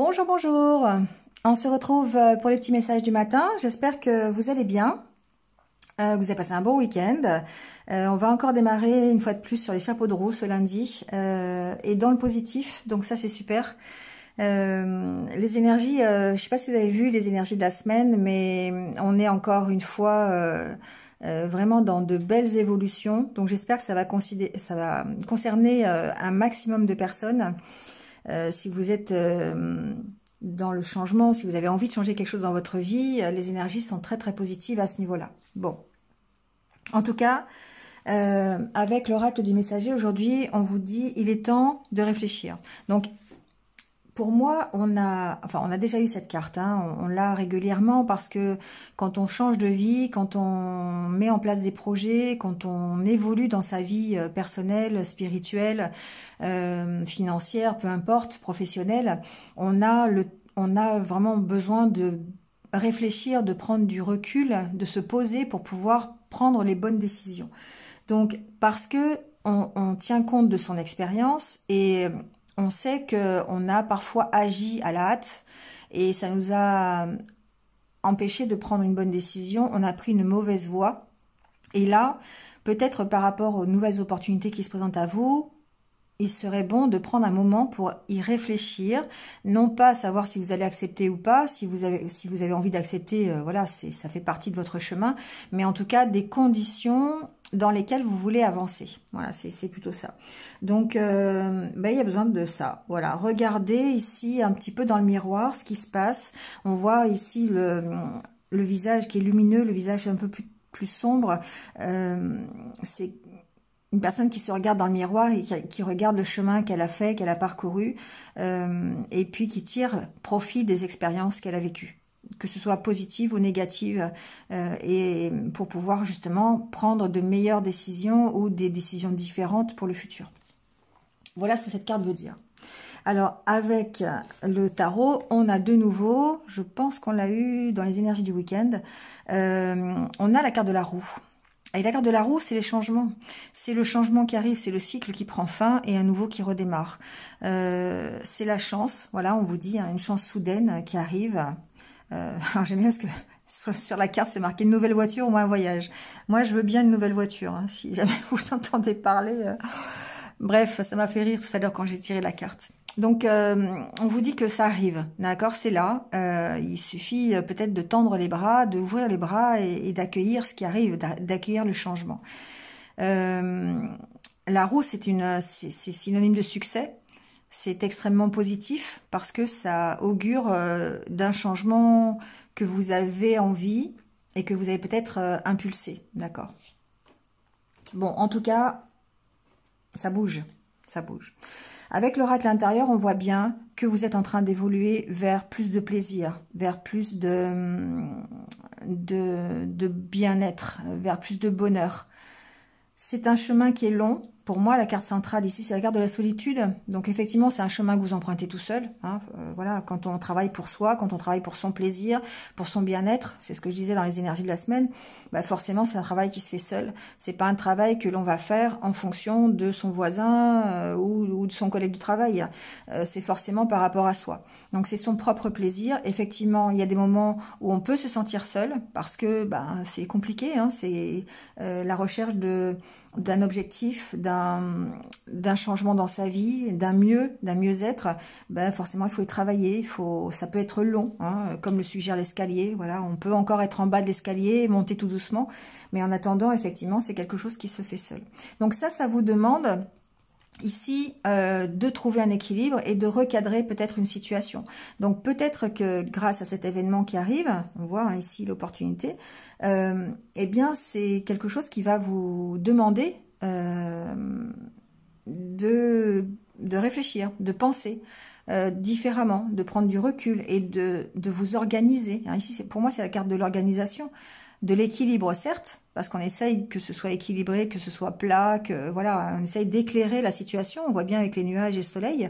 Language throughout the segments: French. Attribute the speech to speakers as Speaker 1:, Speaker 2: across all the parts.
Speaker 1: Bonjour, bonjour. On se retrouve pour les petits messages du matin. J'espère que vous allez bien. Vous avez passé un bon week-end. On va encore démarrer une fois de plus sur les chapeaux de roue ce lundi et dans le positif. Donc ça, c'est super. Les énergies, je ne sais pas si vous avez vu les énergies de la semaine, mais on est encore une fois vraiment dans de belles évolutions. Donc j'espère que ça va concerner un maximum de personnes. Si vous êtes dans le changement, si vous avez envie de changer quelque chose dans votre vie, les énergies sont très très positives à ce niveau-là. Bon, en tout cas, avec l'oracle du messager, aujourd'hui, on vous dit il est temps de réfléchir. Donc, pour moi, on a déjà eu cette carte, hein, on l'a régulièrement parce que quand on change de vie, quand on met en place des projets, quand on évolue dans sa vie personnelle, spirituelle, financière, peu importe, professionnelle, on a vraiment besoin de réfléchir, de prendre du recul, de se poser pour pouvoir prendre les bonnes décisions. Donc, parce que on tient compte de son expérience et on sait qu'on a parfois agi à la hâte et ça nous a empêché de prendre une bonne décision. On a pris une mauvaise voie. Et là, peut-être par rapport aux nouvelles opportunités qui se présentent à vous, il serait bon de prendre un moment pour y réfléchir, non pas savoir si vous allez accepter ou pas, si vous avez envie d'accepter, voilà, ça fait partie de votre chemin, mais en tout cas des conditions dans lesquelles vous voulez avancer. Voilà, c'est plutôt ça. Donc, il y a besoin de ça. Voilà, regardez ici un petit peu dans le miroir ce qui se passe. On voit ici le visage qui est lumineux, le visage un peu plus sombre. C'est une personne qui se regarde dans le miroir et qui regarde le chemin qu'elle a fait, qu'elle a parcouru, et puis qui tire profit des expériences qu'elle a vécues, que ce soit positives ou négatives, et pour pouvoir justement prendre de meilleures décisions ou des décisions différentes pour le futur. Voilà ce que cette carte veut dire. Alors, avec le tarot, on a de nouveau, je pense qu'on l'a eu dans les énergies du week-end, on a la carte de la roue. Et la carte de la roue, c'est les changements. C'est le changement qui arrive, c'est le cycle qui prend fin et un nouveau qui redémarre. C'est la chance, voilà, on vous dit, hein, une chance soudaine qui arrive. Alors j'aime bien parce que sur la carte, c'est marqué une nouvelle voiture ou un voyage. Moi, je veux bien une nouvelle voiture, hein, si jamais vous entendez parler. Bref, ça m'a fait rire tout à l'heure quand j'ai tiré la carte. Donc, on vous dit que ça arrive, d'accord, c'est là. Il suffit peut-être de tendre les bras, d'ouvrir les bras et d'accueillir ce qui arrive, d'accueillir le changement. La roue, c'est synonyme de succès. C'est extrêmement positif parce que ça augure d'un changement que vous avez envie et que vous avez peut-être impulsé, d'accord. Bon, en tout cas, ça bouge, ça bouge. Avec l'oracle intérieur, on voit bien que vous êtes en train d'évoluer vers plus de plaisir, vers plus de bien-être, vers plus de bonheur. C'est un chemin qui est long. Pour moi, la carte centrale ici, c'est la carte de la solitude. Donc effectivement, c'est un chemin que vous empruntez tout seul. Hein. Voilà, quand on travaille pour soi, quand on travaille pour son plaisir, pour son bien-être, c'est ce que je disais dans les énergies de la semaine, bah forcément, c'est un travail qui se fait seul. C'est pas un travail que l'on va faire en fonction de son voisin ou de son collègue de travail. C'est forcément par rapport à soi. Donc c'est son propre plaisir. Effectivement, il y a des moments où on peut se sentir seul parce que c'est compliqué. Hein. C'est la recherche d'un objectif, d'un changement dans sa vie, d'un mieux-être. Forcément, il faut y travailler. Ça peut être long, hein, comme le suggère l'escalier. Voilà, on peut encore être en bas de l'escalier, monter tout doucement. Mais en attendant, effectivement, c'est quelque chose qui se fait seul. Donc ça vous demande ici de trouver un équilibre et de recadrer peut-être une situation. Donc peut-être que grâce à cet événement qui arrive, on voit hein, ici l'opportunité, eh bien c'est quelque chose qui va vous demander de réfléchir, de penser différemment, de prendre du recul et de vous organiser. Hein, ici pour moi c'est la carte de l'organisation, de l'équilibre certes, parce qu'on essaye que ce soit équilibré, que ce soit plat, que voilà, on essaye d'éclairer la situation, on voit bien avec les nuages et le soleil,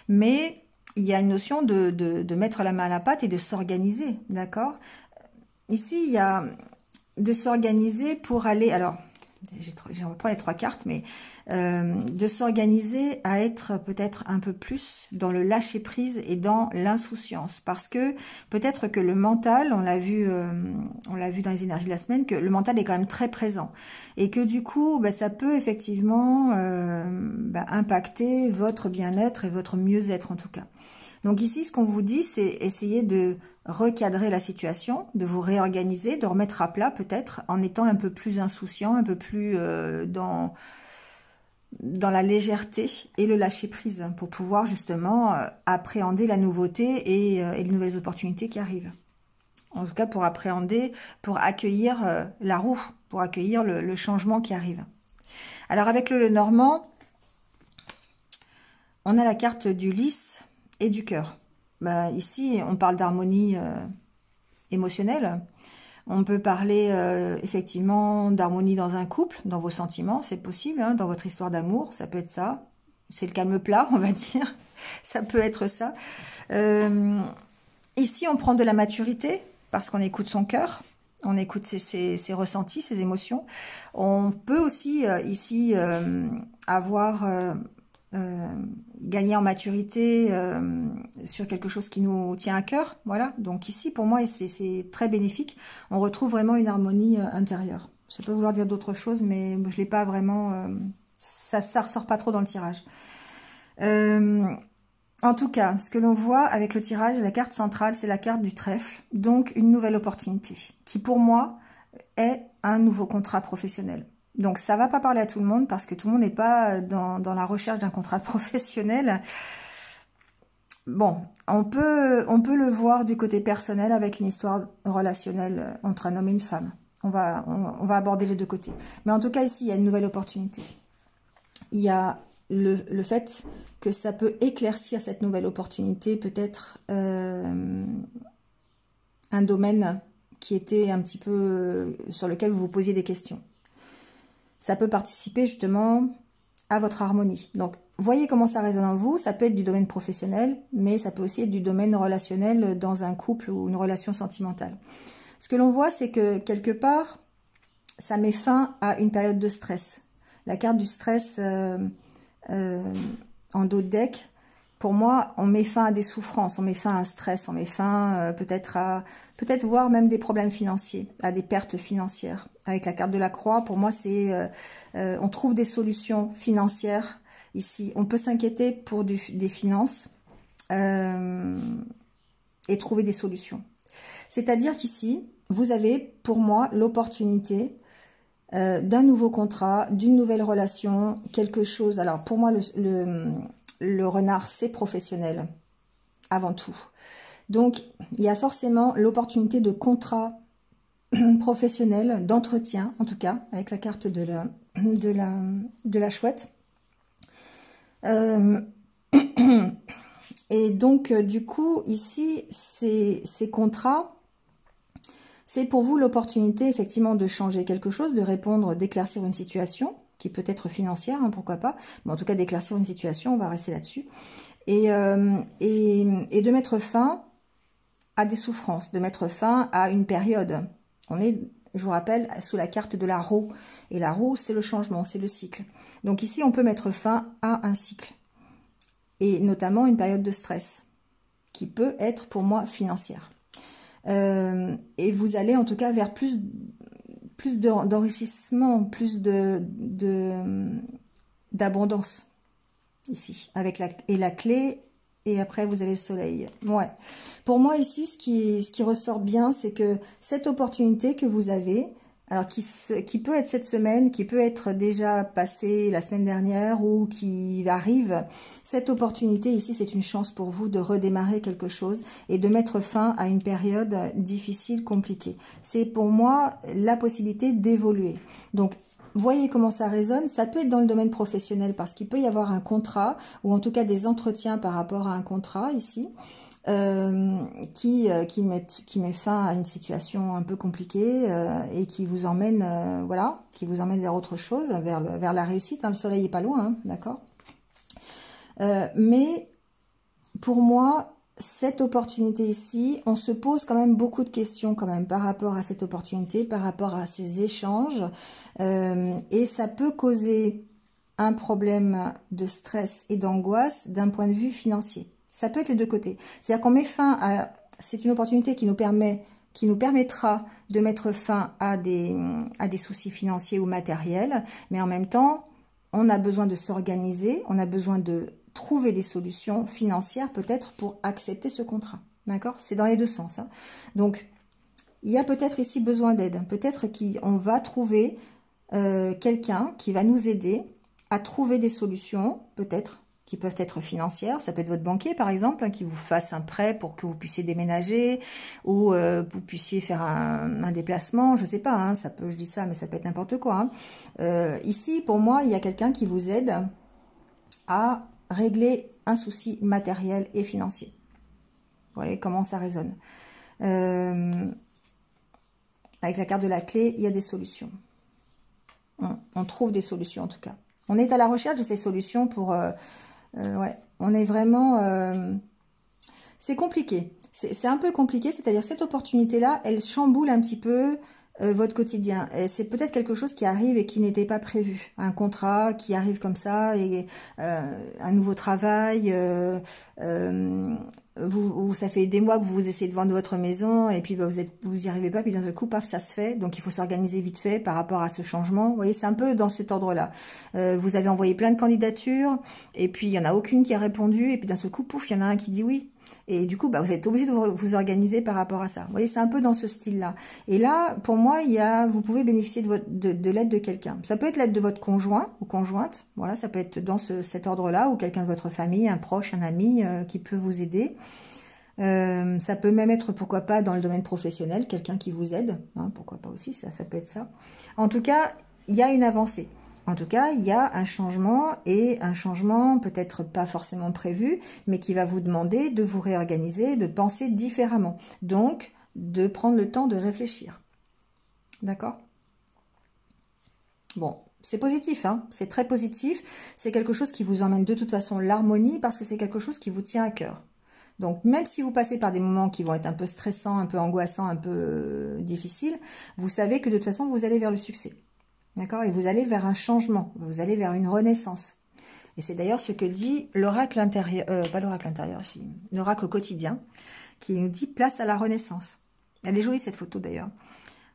Speaker 1: mais il y a une notion de mettre la main à la pâte et de s'organiser, d'accord? Ici, il y a de s'organiser pour aller, alors, j'en reprends les 3 cartes, mais de s'organiser à être peut-être un peu plus dans le lâcher prise et dans l'insouciance, parce que peut-être que le mental, on l'a vu dans les énergies de la semaine, que le mental est quand même très présent et que du coup, ça peut effectivement impacter votre bien-être et votre mieux-être en tout cas. Donc ici, ce qu'on vous dit, c'est essayer de recadrer la situation, de vous réorganiser, de remettre à plat peut-être en étant un peu plus insouciant, un peu plus dans la légèreté et le lâcher-prise pour pouvoir justement appréhender la nouveauté et les nouvelles opportunités qui arrivent. En tout cas, pour appréhender, pour accueillir la roue, pour accueillir le changement qui arrive. Alors avec le Normand, on a la carte du lys et du cœur. Ici, on parle d'harmonie émotionnelle. On peut parler effectivement d'harmonie dans un couple, dans vos sentiments, c'est possible, hein, dans votre histoire d'amour, ça peut être ça. C'est le calme plat, on va dire. Ça peut être ça. Ici, on prend de la maturité parce qu'on écoute son cœur, on écoute ses ressentis, ses émotions. On peut aussi ici avoir... gagner en maturité sur quelque chose qui nous tient à cœur, voilà. Donc ici, pour moi, c'est très bénéfique. On retrouve vraiment une harmonie intérieure. Ça peut vouloir dire d'autres choses, mais je l'ai pas vraiment... ça ressort pas trop dans le tirage. En tout cas, ce que l'on voit avec le tirage, la carte centrale, c'est la carte du trèfle. Donc, une nouvelle opportunité, qui pour moi est un nouveau contrat professionnel. Donc, ça va pas parler à tout le monde parce que tout le monde n'est pas dans la recherche d'un contrat professionnel. Bon, on peut le voir du côté personnel avec une histoire relationnelle entre un homme et une femme. On va aborder les deux côtés. Mais en tout cas, ici, il y a une nouvelle opportunité. Il y a le fait que ça peut éclaircir cette nouvelle opportunité, peut-être un domaine qui était un petit peu sur lequel vous vous posiez des questions. Ça peut participer justement à votre harmonie. Donc, voyez comment ça résonne en vous. Ça peut être du domaine professionnel, mais ça peut aussi être du domaine relationnel dans un couple ou une relation sentimentale. Ce que l'on voit, c'est que quelque part, ça met fin à une période de stress. La carte du stress en dos de deck, pour moi, on met fin à des souffrances, on met fin à un stress, on met fin peut-être voir même des problèmes financiers, à des pertes financières. Avec la carte de la croix, pour moi, c'est on trouve des solutions financières ici. On peut s'inquiéter pour des finances et trouver des solutions. C'est-à-dire qu'ici, vous avez, pour moi, l'opportunité d'un nouveau contrat, d'une nouvelle relation, quelque chose. Alors, pour moi, le renard, c'est professionnel, avant tout. Donc, il y a forcément l'opportunité de contrat professionnel, d'entretien, en tout cas, avec la carte de la chouette. Et donc, du coup, ici, ces contrats, c'est pour vous l'opportunité, effectivement, de changer quelque chose, de répondre, d'éclaircir une situation, qui peut être financière, hein, pourquoi pas, mais en tout cas d'éclaircir une situation, on va rester là-dessus, et de mettre fin à des souffrances, de mettre fin à une période. On est, je vous rappelle, sous la carte de la roue, et la roue, c'est le changement, c'est le cycle. Donc ici, on peut mettre fin à un cycle, et notamment une période de stress, qui peut être pour moi financière. Et vous allez en tout cas vers plus d'enrichissement, plus d'abondance ici, avec la clé, et après vous avez le soleil. Ouais. Pour moi ici, ce qui ressort bien, c'est que cette opportunité que vous avez, alors qui peut être cette semaine, qui peut être déjà passée la semaine dernière ou qui arrive, cette opportunité ici, c'est une chance pour vous de redémarrer quelque chose et de mettre fin à une période difficile, compliquée. C'est pour moi la possibilité d'évoluer. Donc, voyez comment ça résonne. Ça peut être dans le domaine professionnel parce qu'il peut y avoir un contrat ou en tout cas des entretiens par rapport à un contrat ici. Qui met fin à une situation un peu compliquée et qui vous emmène voilà, qui vous emmène vers autre chose, vers la réussite, hein. Le soleil est pas loin, hein, d'accord. Mais pour moi, cette opportunité ici, on se pose quand même beaucoup de questions quand même par rapport à cette opportunité, par rapport à ces échanges. Et ça peut causer un problème de stress et d'angoisse d'un point de vue financier. Ça peut être les deux côtés. C'est-à-dire qu'on met fin à... C'est une opportunité qui nous permettra de mettre fin à des soucis financiers ou matériels, mais en même temps, on a besoin de s'organiser, on a besoin de trouver des solutions financières peut-être pour accepter ce contrat. D'accord? C'est dans les deux sens. Hein. Donc, il y a peut-être ici besoin d'aide. Peut-être qu'on va trouver quelqu'un qui va nous aider à trouver des solutions, peut-être, qui peuvent être financières. Ça peut être votre banquier, par exemple, hein, qui vous fasse un prêt pour que vous puissiez déménager ou vous puissiez faire un déplacement. Je ne sais pas, hein, ça peut, je dis ça, mais ça peut être n'importe quoi. Hein. Ici, pour moi, il y a quelqu'un qui vous aide à régler un souci matériel et financier. Vous voyez comment ça résonne. Avec la carte de la clé, il y a des solutions. On trouve des solutions en tout cas. On est à la recherche de ces solutions pour... ouais, on est vraiment... c'est compliqué. C'est un peu compliqué, c'est-à-dire cette opportunité-là, elle chamboule un petit peu votre quotidien. C'est peut-être quelque chose qui arrive et qui n'était pas prévu. Un contrat qui arrive comme ça, et un nouveau travail... ça fait des mois que vous essayez de vendre votre maison et puis bah, vous y arrivez pas, puis d'un seul coup, paf, ça se fait. Donc, il faut s'organiser vite fait par rapport à ce changement. Vous voyez, c'est un peu dans cet ordre-là. Vous avez envoyé plein de candidatures et puis il y en a aucune qui a répondu et puis d'un seul coup, pouf, il y en a un qui dit oui. Et du coup, bah, vous êtes obligé de vous organiser par rapport à ça. Vous voyez, c'est un peu dans ce style-là. Et là, pour moi, vous pouvez bénéficier de l'aide de quelqu'un. Ça peut être l'aide de votre conjoint ou conjointe. Voilà, ça peut être dans cet ordre-là, ou quelqu'un de votre famille, un proche, un ami qui peut vous aider. Ça peut même être, pourquoi pas, dans le domaine professionnel, quelqu'un qui vous aide. Hein, pourquoi pas aussi, ça peut être ça. En tout cas, il y a une avancée. En tout cas, il y a un changement, et un changement peut-être pas forcément prévu, mais qui va vous demander de vous réorganiser, de penser différemment. Donc, de prendre le temps de réfléchir. D'accord? Bon, c'est positif, hein, c'est très positif. C'est quelque chose qui vous emmène de toute façon l'harmonie, parce que c'est quelque chose qui vous tient à cœur. Donc, même si vous passez par des moments qui vont être un peu stressants, un peu angoissants, un peu difficiles, vous savez que de toute façon, vous allez vers le succès. D'accord? Et vous allez vers un changement, vous allez vers une renaissance. Et c'est d'ailleurs ce que dit l'oracle intérieur, pas l'oracle intérieur, l'oracle quotidien, qui nous dit place à la renaissance. Elle est jolie cette photo d'ailleurs.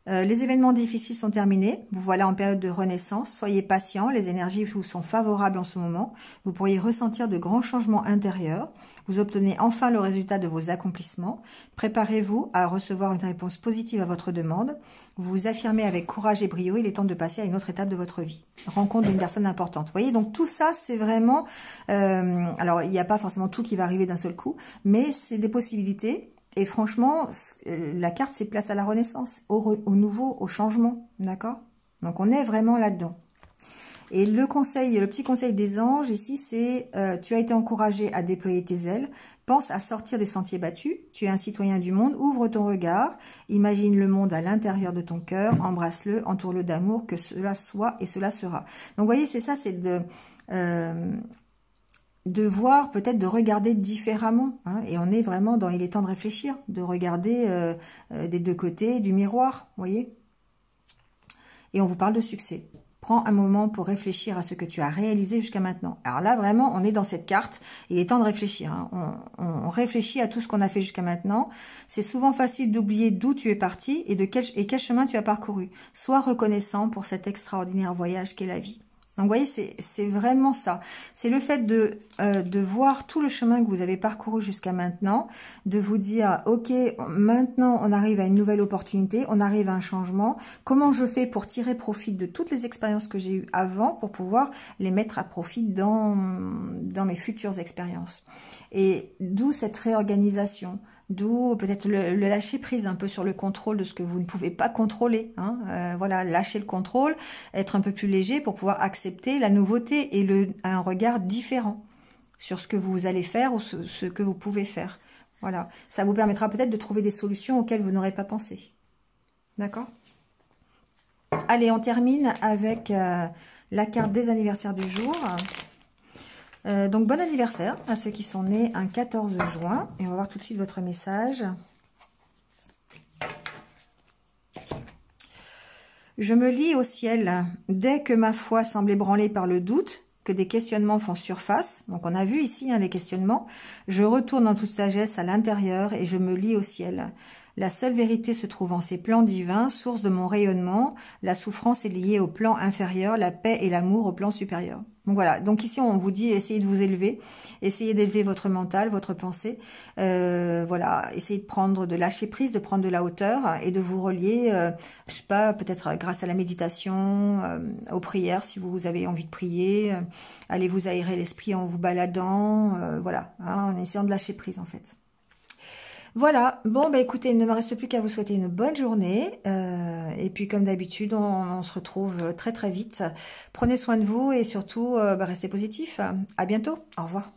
Speaker 1: Les événements difficiles sont terminés, vous voilà en période de renaissance, soyez patient, les énergies vous sont favorables en ce moment, vous pourriez ressentir de grands changements intérieurs, vous obtenez enfin le résultat de vos accomplissements, préparez-vous à recevoir une réponse positive à votre demande, vous vous affirmez avec courage et brio, il est temps de passer à une autre étape de votre vie. Rencontre d'une personne importante. Vous voyez, donc tout ça, c'est vraiment... alors, il n'y a pas forcément tout qui va arriver d'un seul coup, mais c'est des possibilités. Et franchement, la carte, c'est place à la renaissance, au nouveau, au changement, d'accord? Donc, on est vraiment là-dedans. Et le petit conseil des anges, ici, c'est tu as été encouragé à déployer tes ailes, pense à sortir des sentiers battus, tu es un citoyen du monde, ouvre ton regard, imagine le monde à l'intérieur de ton cœur, embrasse-le, entoure-le d'amour, que cela soit et cela sera. Donc, vous voyez, c'est ça, c'est de voir, peut-être de regarder différemment. Hein, et on est vraiment dans, il est temps de réfléchir, de regarder des deux côtés du miroir, vous voyez. Et on vous parle de succès. Prends un moment pour réfléchir à ce que tu as réalisé jusqu'à maintenant. Alors là, vraiment, on est dans cette carte. Il est temps de réfléchir. Hein. On réfléchit à tout ce qu'on a fait jusqu'à maintenant. C'est souvent facile d'oublier d'où tu es parti et quel chemin tu as parcouru. Sois reconnaissant pour cet extraordinaire voyage qu'est la vie. Donc, vous voyez, c'est vraiment ça. C'est le fait de voir tout le chemin que vous avez parcouru jusqu'à maintenant, de vous dire, ok, maintenant, on arrive à une nouvelle opportunité, on arrive à un changement. Comment je fais pour tirer profit de toutes les expériences que j'ai eues avant pour pouvoir les mettre à profit dans mes futures expériences. Et d'où cette réorganisation. D'où peut-être le lâcher prise un peu sur le contrôle de ce que vous ne pouvez pas contrôler. Hein. Voilà, lâcher le contrôle, être un peu plus léger pour pouvoir accepter la nouveauté et un regard différent sur ce que vous allez faire ou ce que vous pouvez faire. Voilà, ça vous permettra peut-être de trouver des solutions auxquelles vous n'aurez pas pensé. D'accord? Allez, on termine avec la carte des anniversaires du jour. Donc bon anniversaire à ceux qui sont nés un 14 juin. Et on va voir tout de suite votre message. Je me lie au ciel dès que ma foi semble ébranlée par le doute, que des questionnements font surface. Donc on a vu ici les questionnements. Je retourne en toute sagesse à l'intérieur et je me lie au ciel. La seule vérité se trouve en ces plans divins, source de mon rayonnement. La souffrance est liée au plan inférieur, la paix et l'amour au plan supérieur. Donc voilà, donc ici on vous dit essayez de vous élever, essayez d'élever votre mental, votre pensée. Voilà, essayez de lâcher prise, de prendre de la hauteur et de vous relier, je sais pas, peut-être grâce à la méditation, aux prières si vous avez envie de prier. Allez vous aérer l'esprit en vous baladant, voilà, hein, en essayant de lâcher prise en fait. Voilà, bon bah écoutez, il ne me reste plus qu'à vous souhaiter une bonne journée et puis comme d'habitude, on se retrouve très très vite. Prenez soin de vous et surtout restez positifs. À bientôt, au revoir.